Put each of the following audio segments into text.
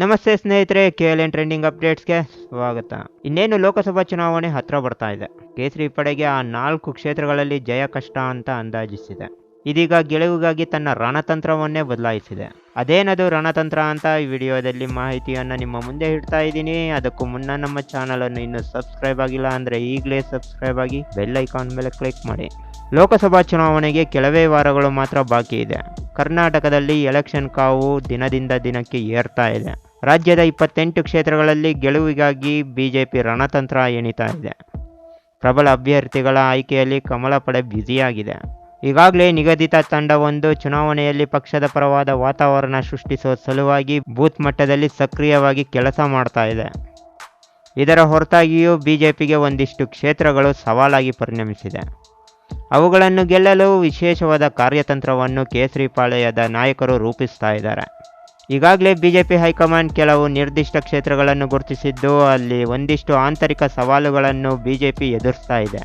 ನಮಸ್ತೆ ಸ್ನೇಹಿತರೆ, KLN trending ಅಪ್ಡೇಟ್ಸ್ಗೆ ಸ್ವಾಗತ. ಇನ್ನೇನು ಲೋಕಸಭಾ ಚುನಾವಣೆ ಹತ್ರ ಬರ್ತಾ ಇದೆ. ಕೇಸರಿ ಪಡೆಗೆ ಆ 4 ಕ್ಷೇತ್ರಗಳಲ್ಲಿ ಜಯ ಕಷ್ಟ ಅಂತ ಅಂದಾಜಿಸಿದೆ. ಇದೀಗ ಗೆಲುವಿಗಾಗಿ ತನ್ನ ರಣತಂತ್ರವನ್ನೇ ಬದಲಾಯಿಸಿದೆ. ಅದೇನದು ರಣತಂತ್ರ ಅಂತ ಈ ವಿಡಿಯೋದಲ್ಲಿ ಮಾಹಿತಿಯನ್ನು ನಿಮ್ಮ ಮುಂದೆ ಇಡ್ತಾ ಇದ್ದೀನಿ. ಅದಕ್ಕೂ ಮುನ್ನ ನಮ್ಮ ಚಾನಲನ್ನು ಇನ್ನೂ ಸಬ್ಸ್ಕ್ರೈಬ್ ಆಗಿಲ್ಲ ಅಂದರೆ ಈಗಲೇ ಸಬ್ಸ್ಕ್ರೈಬ್ ಆಗಿ ಬೆಲ್ ಐಕಾನ್ ಮೇಲೆ ಕ್ಲಿಕ್ ಮಾಡಿ. ಲೋಕಸಭಾ ಚುನಾವಣೆಗೆ ಕೆಲವೇ ವಾರಗಳು ಮಾತ್ರ ಬಾಕಿ ಇದೆ. ಕರ್ನಾಟಕದಲ್ಲಿ ಎಲೆಕ್ಷನ್ ಕಾವು ದಿನದಿಂದ ದಿನಕ್ಕೆ ಏರ್ತಾ ಇದೆ. ರಾಜ್ಯದ 28 ಕ್ಷೇತ್ರಗಳಲ್ಲಿ ಗೆಲುವಿಗಾಗಿ ಬಿಜೆಪಿ ರಣತಂತ್ರ ಎಣಿತಾ ಇದೆ. ಪ್ರಬಲ ಅಭ್ಯರ್ಥಿಗಳ ಆಯ್ಕೆಯಲ್ಲಿ ಕಮಲ ಪಡೆ ಬ್ಯುಸಿಯಾಗಿದೆ. ಈಗಾಗಲೇ ನಿಗದಿತ ತಂಡವೊಂದು ಚುನಾವಣೆಯಲ್ಲಿ ಪಕ್ಷದ ಪರವಾದ ವಾತಾವರಣ ಸೃಷ್ಟಿಸುವ ಸಲುವಾಗಿ ಬೂತ್ ಮಟ್ಟದಲ್ಲಿ ಸಕ್ರಿಯವಾಗಿ ಕೆಲಸ ಮಾಡ್ತಾ ಇದೆ. ಇದರ ಹೊರತಾಗಿಯೂ ಬಿಜೆಪಿಗೆ ಒಂದಿಷ್ಟು ಕ್ಷೇತ್ರಗಳು ಸವಾಲಾಗಿ ಪರಿಣಮಿಸಿದೆ. ಅವುಗಳನ್ನು ಗೆಲ್ಲಲು ವಿಶೇಷವಾದ ಕಾರ್ಯತಂತ್ರವನ್ನು ಕೇಸರಿ ಪಾಳೆಯದ ನಾಯಕರು ರೂಪಿಸ್ತಾ ಇದ್ದಾರೆ. ಈಗಾಗಲೇ ಬಿಜೆಪಿ ಹೈಕಮಾಂಡ್ ಕೆಲವು ನಿರ್ದಿಷ್ಟ ಕ್ಷೇತ್ರಗಳನ್ನು ಗುರುತಿಸಿದ್ದು, ಅಲ್ಲಿ ಒಂದಿಷ್ಟು ಆಂತರಿಕ ಸವಾಲುಗಳನ್ನು ಬಿಜೆಪಿ ಎದುರಿಸ್ತಾ ಇದೆ.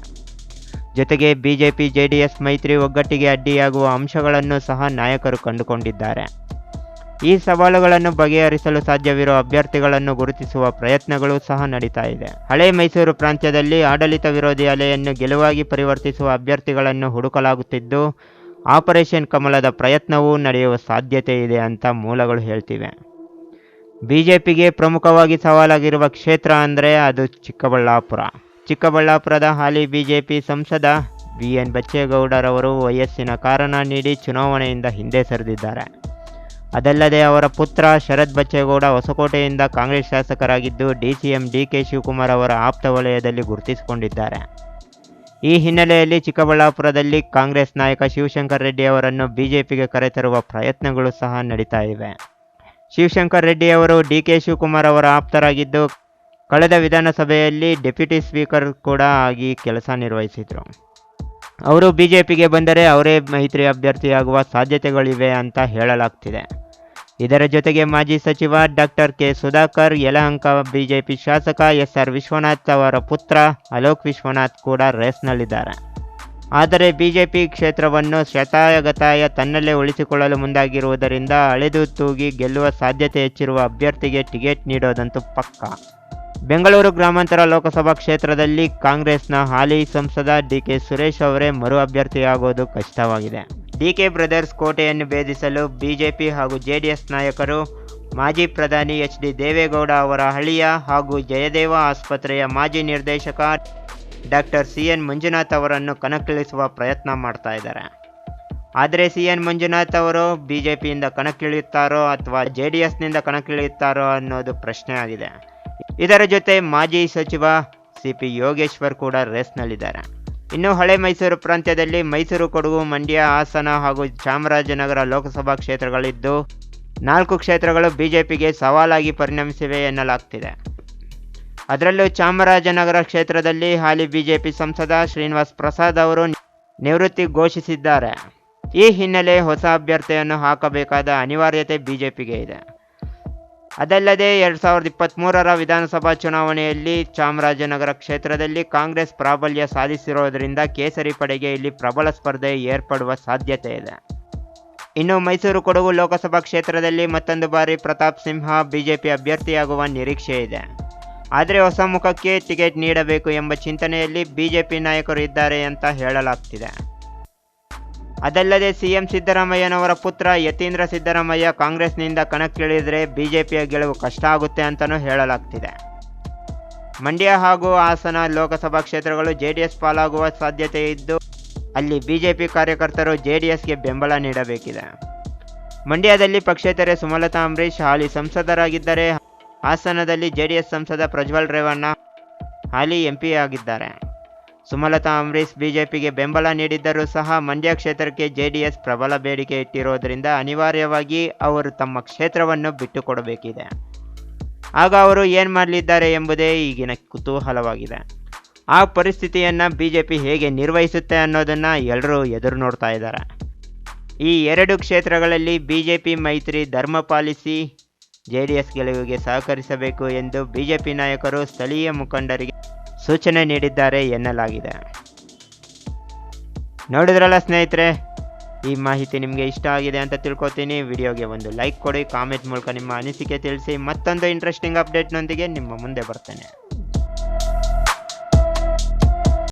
ಜೊತೆಗೆ ಬಿಜೆಪಿ ಜೆಡಿಎಸ್ ಮೈತ್ರಿ ಒಗ್ಗಟ್ಟಿಗೆ ಅಡ್ಡಿಯಾಗುವ ಅಂಶಗಳನ್ನು ಸಹ ನಾಯಕರು ಕಂಡುಕೊಂಡಿದ್ದಾರೆ. ಈ ಸವಾಲುಗಳನ್ನು ಬಗೆಹರಿಸಲು ಸಾಧ್ಯವಿರುವ ಅಭ್ಯರ್ಥಿಗಳನ್ನು ಗುರುತಿಸುವ ಪ್ರಯತ್ನಗಳು ಸಹ ನಡೀತಾ ಇದೆ. ಹಳೆ ಮೈಸೂರು ಪ್ರಾಂತ್ಯದಲ್ಲಿ ಆಡಳಿತ ವಿರೋಧಿ ಅಲೆಯನ್ನು ಗೆಲುವಾಗಿ ಪರಿವರ್ತಿಸುವ ಅಭ್ಯರ್ಥಿಗಳನ್ನು ಹುಡುಕಲಾಗುತ್ತಿದ್ದು, ಆಪರೇಷನ್ ಕಮಲದ ಪ್ರಯತ್ನವೂ ನಡೆಯುವ ಸಾಧ್ಯತೆ ಇದೆ ಅಂತ ಮೂಲಗಳು ಹೇಳ್ತಿವೆ. ಬಿಜೆಪಿಗೆ ಪ್ರಮುಖವಾಗಿ ಸವಾಲಾಗಿರುವ ಕ್ಷೇತ್ರ ಅಂದರೆ ಅದು ಚಿಕ್ಕಬಳ್ಳಾಪುರ. ಚಿಕ್ಕಬಳ್ಳಾಪುರದ ಹಾಲಿ ಬಿಜೆಪಿ ಸಂಸದ BN ಬಚ್ಚೇಗೌಡರವರು ವಯಸ್ಸಿನ ಕಾರಣ ನೀಡಿ ಚುನಾವಣೆಯಿಂದ ಹಿಂದೆ ಸರಿದಿದ್ದಾರೆ. ಅದಲ್ಲದೆ ಅವರ ಪುತ್ರ ಶರತ್ ಬಚ್ಚೇಗೌಡ ಹೊಸಕೋಟೆಯಿಂದ ಕಾಂಗ್ರೆಸ್ ಶಾಸಕರಾಗಿದ್ದು, DCM DK ಶಿವಕುಮಾರ್ ಅವರ ಆಪ್ತ ವಲಯದಲ್ಲಿ ಗುರುತಿಸಿಕೊಂಡಿದ್ದಾರೆ. ಈ ಹಿನ್ನೆಲೆಯಲ್ಲಿ ಚಿಕ್ಕಬಳ್ಳಾಪುರದಲ್ಲಿ ಕಾಂಗ್ರೆಸ್ ನಾಯಕ ಶಿವಶಂಕರ್ ರೆಡ್ಡಿ ಅವರನ್ನು ಬಿಜೆಪಿಗೆ ಕರೆತರುವ ಪ್ರಯತ್ನಗಳು ಸಹ ನಡೀತಾ ಇವೆ. ಶಿವಶಂಕರ್ ರೆಡ್ಡಿ ಅವರು DK ಶಿವಕುಮಾರ್ ಅವರ ಆಪ್ತರಾಗಿದ್ದು, ಕಳೆದ ವಿಧಾನಸಭೆಯಲ್ಲಿ ಡೆಪ್ಯೂಟಿ ಸ್ಪೀಕರ್ ಕೂಡ ಆಗಿ ಕೆಲಸ ನಿರ್ವಹಿಸಿದರು. ಅವರು ಬಿಜೆಪಿಗೆ ಬಂದರೆ ಅವರೇ ಮೈತ್ರಿ ಅಭ್ಯರ್ಥಿಯಾಗುವ ಸಾಧ್ಯತೆಗಳಿವೆ ಅಂತ ಹೇಳಲಾಗ್ತಿದೆ. ಇದರ ಜೊತೆಗೆ ಮಾಜಿ ಸಚಿವ doctor K Sudhakar, Yelahanka BJP ಶಾಸಕ SR ವಿಶ್ವನಾಥ್ ಅವರ ಪುತ್ರ ಅಲೋಕ್ ವಿಶ್ವನಾಥ್ ಕೂಡ ರೇಸ್ನಲ್ಲಿದ್ದಾರೆ. ಆದರೆ ಬಿಜೆಪಿ ಕ್ಷೇತ್ರವನ್ನು ಶತಾಯಗತಾಯ ತನ್ನಲ್ಲೇ ಉಳಿಸಿಕೊಳ್ಳಲು ಮುಂದಾಗಿರುವುದರಿಂದ ಅಳೆದು ತೂಗಿ ಗೆಲ್ಲುವ ಸಾಧ್ಯತೆ ಹೆಚ್ಚಿರುವ ಅಭ್ಯರ್ಥಿಗೆ ಟಿಕೆಟ್ ನೀಡೋದಂತೂ ಪಕ್ಕಾ. ಬೆಂಗಳೂರು ಗ್ರಾಮಾಂತರ ಲೋಕಸಭಾ ಕ್ಷೇತ್ರದಲ್ಲಿ ಕಾಂಗ್ರೆಸ್ನ ಹಾಲಿ ಸಂಸದ DK ಸುರೇಶ್ ಅವರೇ ಮರು ಅಭ್ಯರ್ಥಿಯಾಗೋದು ಖಚಿತವಾಗಿದೆ. DK ಬ್ರದರ್ಸ್ ಕೋಟೆಯನ್ನು ಭೇದಿಸಲು ಬಿಜೆಪಿ ಹಾಗೂ JDS ನಾಯಕರು ಮಾಜಿ ಪ್ರಧಾನಿ HD ದೇವೇಗೌಡ ಅವರ ಅಳಿಯ ಹಾಗೂ ಜಯದೇವ ಆಸ್ಪತ್ರೆಯ ಮಾಜಿ ನಿರ್ದೇಶಕ ಡಾಕ್ಟರ್ CN ಮಂಜುನಾಥ್ ಅವರನ್ನು ಕಣಕ್ಕಿಳಿಸುವ ಪ್ರಯತ್ನ ಮಾಡ್ತಾ ಇದ್ದಾರೆ. ಆದರೆ CN ಮಂಜುನಾಥ್ ಅವರು ಬಿಜೆಪಿಯಿಂದ ಕಣಕ್ಕಿಳಿಯುತ್ತಾರೋ ಅಥವಾ JDSನಿಂದ ಕಣಕ್ಕಿಳಿಯುತ್ತಾರೋ ಅನ್ನೋದು ಪ್ರಶ್ನೆ ಆಗಿದೆ. ಇದರ ಜೊತೆ ಮಾಜಿ ಸಚಿವ CP ಯೋಗೇಶ್ವರ್ ಕೂಡ ರೇಸ್ನಲ್ಲಿದ್ದಾರೆ. ಇನ್ನು ಹಳೆ ಮೈಸೂರು ಪ್ರಾಂತ್ಯದಲ್ಲಿ ಮೈಸೂರು, ಕೊಡಗು, ಮಂಡ್ಯ, ಹಾಸನ ಹಾಗೂ ಚಾಮರಾಜನಗರ ಲೋಕಸಭಾ ಕ್ಷೇತ್ರಗಳಿದ್ದು, 4 ಕ್ಷೇತ್ರಗಳು ಬಿಜೆಪಿಗೆ ಸವಾಲಾಗಿ ಪರಿಣಮಿಸಿವೆ ಎನ್ನಲಾಗ್ತಿದೆ. ಅದರಲ್ಲೂ ಚಾಮರಾಜನಗರ ಕ್ಷೇತ್ರದಲ್ಲಿ ಹಾಲಿ ಬಿಜೆಪಿ ಸಂಸದ ಶ್ರೀನಿವಾಸ್ ಪ್ರಸಾದ್ ಅವರು ನಿವೃತ್ತಿ ಘೋಷಿಸಿದ್ದಾರೆ. ಈ ಹಿನ್ನೆಲೆ ಹೊಸ ಅಭ್ಯರ್ಥಿಯನ್ನು ಹಾಕಬೇಕಾದ ಅನಿವಾರ್ಯತೆ ಬಿಜೆಪಿಗೆ ಇದೆ. ಅದಲ್ಲದೆ 2023ರ ವಿಧಾನಸಭಾ ಚುನಾವಣೆಯಲ್ಲಿ ಚಾಮರಾಜನಗರ ಕ್ಷೇತ್ರದಲ್ಲಿ ಕಾಂಗ್ರೆಸ್ ಪ್ರಾಬಲ್ಯ ಸಾಧಿಸಿರೋದರಿಂದ ಕೇಸರಿ ಪಡೆಗೆ ಇಲ್ಲಿ ಪ್ರಬಲ ಸ್ಪರ್ಧೆ ಏರ್ಪಡುವ ಸಾಧ್ಯತೆ ಇದೆ. ಇನ್ನು ಮೈಸೂರು, ಕೊಡಗು ಲೋಕಸಭಾ ಕ್ಷೇತ್ರದಲ್ಲಿ ಮತ್ತೊಂದು ಬಾರಿ ಪ್ರತಾಪ್ ಸಿಂಹ ಬಿಜೆಪಿ ಅಭ್ಯರ್ಥಿಯಾಗುವ ನಿರೀಕ್ಷೆ ಇದೆ. ಆದರೆ ಹೊಸ ಮುಖಕ್ಕೆ ಟಿಕೆಟ್ ನೀಡಬೇಕು ಎಂಬ ಚಿಂತನೆಯಲ್ಲಿ ಬಿಜೆಪಿ ನಾಯಕರು ಇದ್ದಾರೆ ಅಂತ ಹೇಳಲಾಗ್ತಿದೆ. ಅದಲ್ಲದೆ CM ಸಿದ್ದರಾಮಯ್ಯನವರ ಪುತ್ರ ಯತೀಂದ್ರ ಸಿದ್ದರಾಮಯ್ಯ ಕಾಂಗ್ರೆಸ್ನಿಂದ ಕಣಕ್ಕಿಳಿದರೆ ಬಿಜೆಪಿಯ ಗೆಲುವು ಕಷ್ಟ ಆಗುತ್ತೆ ಅಂತಲೂ ಹೇಳಲಾಗ್ತಿದೆ. ಮಂಡ್ಯ ಹಾಗೂ ಹಾಸನ ಲೋಕಸಭಾ ಕ್ಷೇತ್ರಗಳು JDS ಪಾಲಾಗುವ ಸಾಧ್ಯತೆ ಇದ್ದು, ಅಲ್ಲಿ ಬಿಜೆಪಿ ಕಾರ್ಯಕರ್ತರು JDSಗೆ ಬೆಂಬಲ ನೀಡಬೇಕಿದೆ. ಮಂಡ್ಯದಲ್ಲಿ ಪಕ್ಷೇತರೆ ಸುಮಲತಾ ಅಂಬರೀಶ್ ಹಾಲಿ ಸಂಸದರಾಗಿದ್ದರೆ, ಹಾಸನದಲ್ಲಿ JDS ಸಂಸದ ಪ್ರಜ್ವಲ್ ರೇವಣ್ಣ ಹಾಲಿ MP ಆಗಿದ್ದಾರೆ. ಸುಮಲತಾ ಅಂಬರೀಶ್ ಬಿಜೆಪಿಗೆ ಬೆಂಬಲ ನೀಡಿದ್ದರೂ ಸಹ ಮಂಡ್ಯ ಕ್ಷೇತ್ರಕ್ಕೆ JDS ಪ್ರಬಲ ಬೇಡಿಕೆ ಇಟ್ಟಿರೋದರಿಂದ ಅನಿವಾರ್ಯವಾಗಿ ಅವರು ತಮ್ಮ ಕ್ಷೇತ್ರವನ್ನು ಬಿಟ್ಟುಕೊಡಬೇಕಿದೆ. ಆಗ ಅವರು ಏನು ಮಾಡಲಿದ್ದಾರೆ ಎಂಬುದೇ ಈಗಿನ ಕುತೂಹಲವಾಗಿದೆ. ಆ ಪರಿಸ್ಥಿತಿಯನ್ನು ಬಿಜೆಪಿ ಹೇಗೆ ನಿರ್ವಹಿಸುತ್ತೆ ಅನ್ನೋದನ್ನು ಎಲ್ಲರೂ ಎದುರು ನೋಡ್ತಾ ಇದ್ದಾರೆ. ಈ 2 ಕ್ಷೇತ್ರಗಳಲ್ಲಿ ಬಿಜೆಪಿ ಮೈತ್ರಿ ಧರ್ಮ ಪಾಲಿಸಿ JDS ಗೆಲುವಿಗೆ ಸಹಕರಿಸಬೇಕು ಎಂದು ಬಿಜೆಪಿ ನಾಯಕರು ಸ್ಥಳೀಯ ಮುಖಂಡರಿಗೆ ಸೂಚನೆ ನೀಡಿದ್ದಾರೆ ಎನ್ನಲಾಗಿದೆ. ನೋಡಿದ್ರಲ್ಲ ಸ್ನೇಹಿತರೆ, ಈ ಮಾಹಿತಿ ನಿಮಗೆ ಇಷ್ಟ ಆಗಿದೆ ಅಂತ ತಿಳ್ಕೊತೀನಿ. ವಿಡಿಯೋಗೆ ಒಂದು ಲೈಕ್ ಕೊಡಿ, ಕಾಮೆಂಟ್ ಮೂಲಕ ನಿಮ್ಮ ಅನಿಸಿಕೆ ತಿಳಿಸಿ. ಮತ್ತೊಂದು ಇಂಟ್ರೆಸ್ಟಿಂಗ್ ಅಪ್ಡೇಟ್ನೊಂದಿಗೆ ನಿಮ್ಮ ಮುಂದೆ ಬರ್ತೇನೆ.